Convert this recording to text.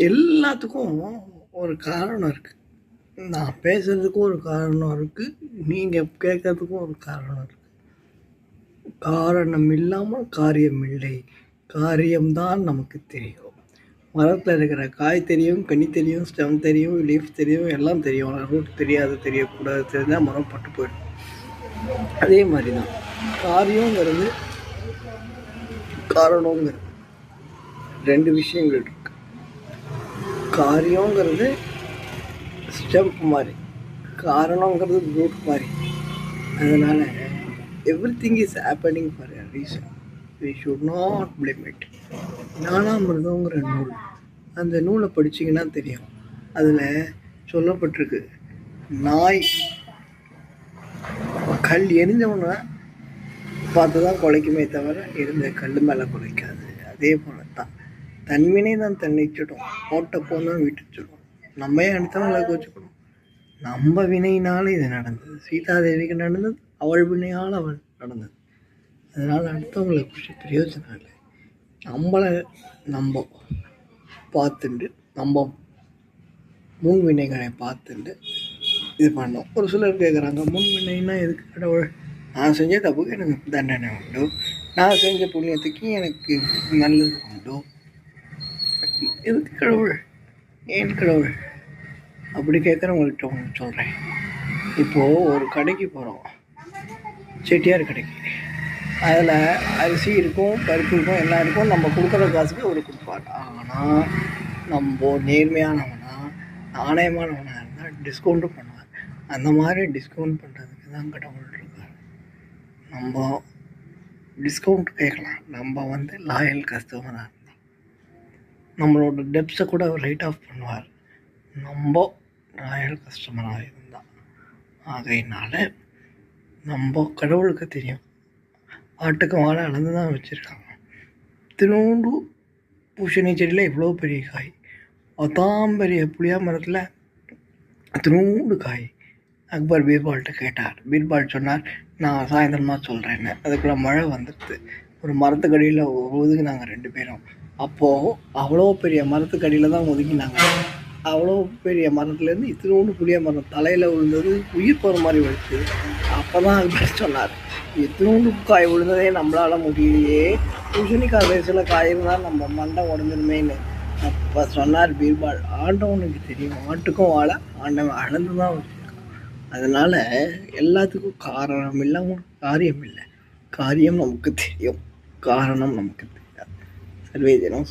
எல்லாத்துக்கும் ஒரு காரணம் இருக்குது. நான் பேசுகிறதுக்கும் ஒரு காரணம் இருக்குது, நீங்கள் கேட்கறதுக்கும் ஒரு காரணம் இருக்குது. காரணம் இல்லாமல் காரியம் இல்லை. காரியம்தான் நமக்கு தெரியும். மரத்தில் இருக்கிற காய் தெரியும், கனி தெரியும், ஸ்டெம் தெரியும், லீஃப் தெரியும், எல்லாம் தெரியும். ரூட் தெரியாது, தெரியக்கூடாது, தெரிஞ்சால் மரம் பட்டு போயிடும். அதே மாதிரி தான் காரியங்கிறது காரணங்கிறது ரெண்டு விஷயங்கள் இருக்கு. காரியங்கிறது ஸ்டெம்ப் மாதிரி, காரணங்கிறது ரூட் மாதிரி. அதனால் everything is happening for a reason. We should not blame it. ஞானாமிர்தங்கிற நூல், அந்த நூலை படிச்சிங்கன்னா தெரியும். அதில் சொல்லப்பட்டிருக்கு, நாய் கல் எரிஞ்சவனை பார்த்து தான் குலைக்குமே தவிர இருந்த கல் மேலே குலைக்காது. அதே போல தான் தன்வினை தான் தன்னை சுடும், போட்டப்போ தான் வீட்டு சுடும். நம்ம ஏன் அடுத்தவங்களுக்கு வச்சுக்கணும்? நம்ம வினையினால் இது நடந்தது. சீதாதேவிக்கு நடந்தது, அவள் வினையால் அவள் நடந்தது. அதனால் அடுத்தவங்களை குறித்து பிரயோஜனம் இல்லை. நம்மளை நம்ம பார்த்துட்டு, நம்ம முன்வினைகளை பார்த்துட்டு இது பண்ணோம். ஒரு சிலர் கேட்குறாங்க, முன்வினைன்னா எதுக்கு கடவுள்? நான் செஞ்ச தப்புக்கு எனக்கு தண்டனை உண்டு, நான் செஞ்ச புண்ணியத்துக்கு எனக்கு நல்லது உண்டு, எதுக்கு கடவுள்? ஏன் கடவுள்? அப்படி கேட்குறவங்கள்ட்ட ஒன்று சொல்கிறேன். இப்போது ஒரு கடைக்கு போகிறோம், செட்டியார் கடைக்கு. அதில் அரிசி இருக்கும், பருப்பு இருக்கும், எல்லாம் இருக்கும். நம்ம கொடுக்குற காசுக்கு அவர் கொடுப்பார். ஆனால் நம்ம நேர்மையானவனா, நாணயமானவனாக இருந்தால் டிஸ்கவுண்ட்டும் பண்ணுவார். அந்த மாதிரி டிஸ்கவுண்ட் பண்ணுறதுக்கு தான் கடவுள் இருக்கார். நம்ம டிஸ்கவுண்ட் கேட்கலாம், நம்ம லாயல் கஸ்டமராக இருந்தால் நம்மளோட டெப்ஸை கூட அவர் ரைட் ஆஃப் பண்ணுவார், நம்ம லாயல் கஸ்டமராக இருந்தால். ஆகையினால நம்ம கடவுளுக்கு தெரியும், ஆட்டுக்கு வாழை அளந்து தான் வச்சுருக்காங்க. திருநூண்டு பூசணி செடியில் இவ்வளோ பெரிய காய், அதான் பெரிய புளியா மரத்தில் திருநூண்டு காய். அக்பர் பீர்பால்கிட்ட கேட்டார். பீர்பால் சொன்னார், நான் சாயந்தரமாக சொல்கிறேன்னு. அதுக்குள்ளே மழை வந்துடுது. ஒரு மரத்துக்கடியில் ஒதுங்கினாங்க 2 பேரும். அப்போது அவ்வளோ பெரிய மரத்துக்கடியில் தான் ஒதுங்கினாங்க. அவ்வளோ பெரிய மரத்துலேருந்து இத்தினோண்டு புளிய மரம் தலையில் விழுந்தது, உயிர் போகிற மாதிரி விழுச்சு. அப்போ தான் அக்பர் சொன்னார், இத்தினோண்டு காய் விழுந்ததே நம்மளால் முடியலையே, பூசணிக்காய் வயசில் காய் இருந்தால் நம்ம மண்டை உடஞ்சிருமேன்னு. அப்போ சொன்னார் பீர்பால், ஆண்டவனுக்கு தெரியும், ஆட்டுக்கும் வாழை ஆண்டவன் அளந்து தான் வச்சுருக்கான். அதனால் எல்லாத்துக்கும் காரணம் இல்லாமல் காரியம் இல்லை. காரியம் நமக்கு தெரியும், காரணம் நமக்கு தெரியாது. சர்வே ஜனம்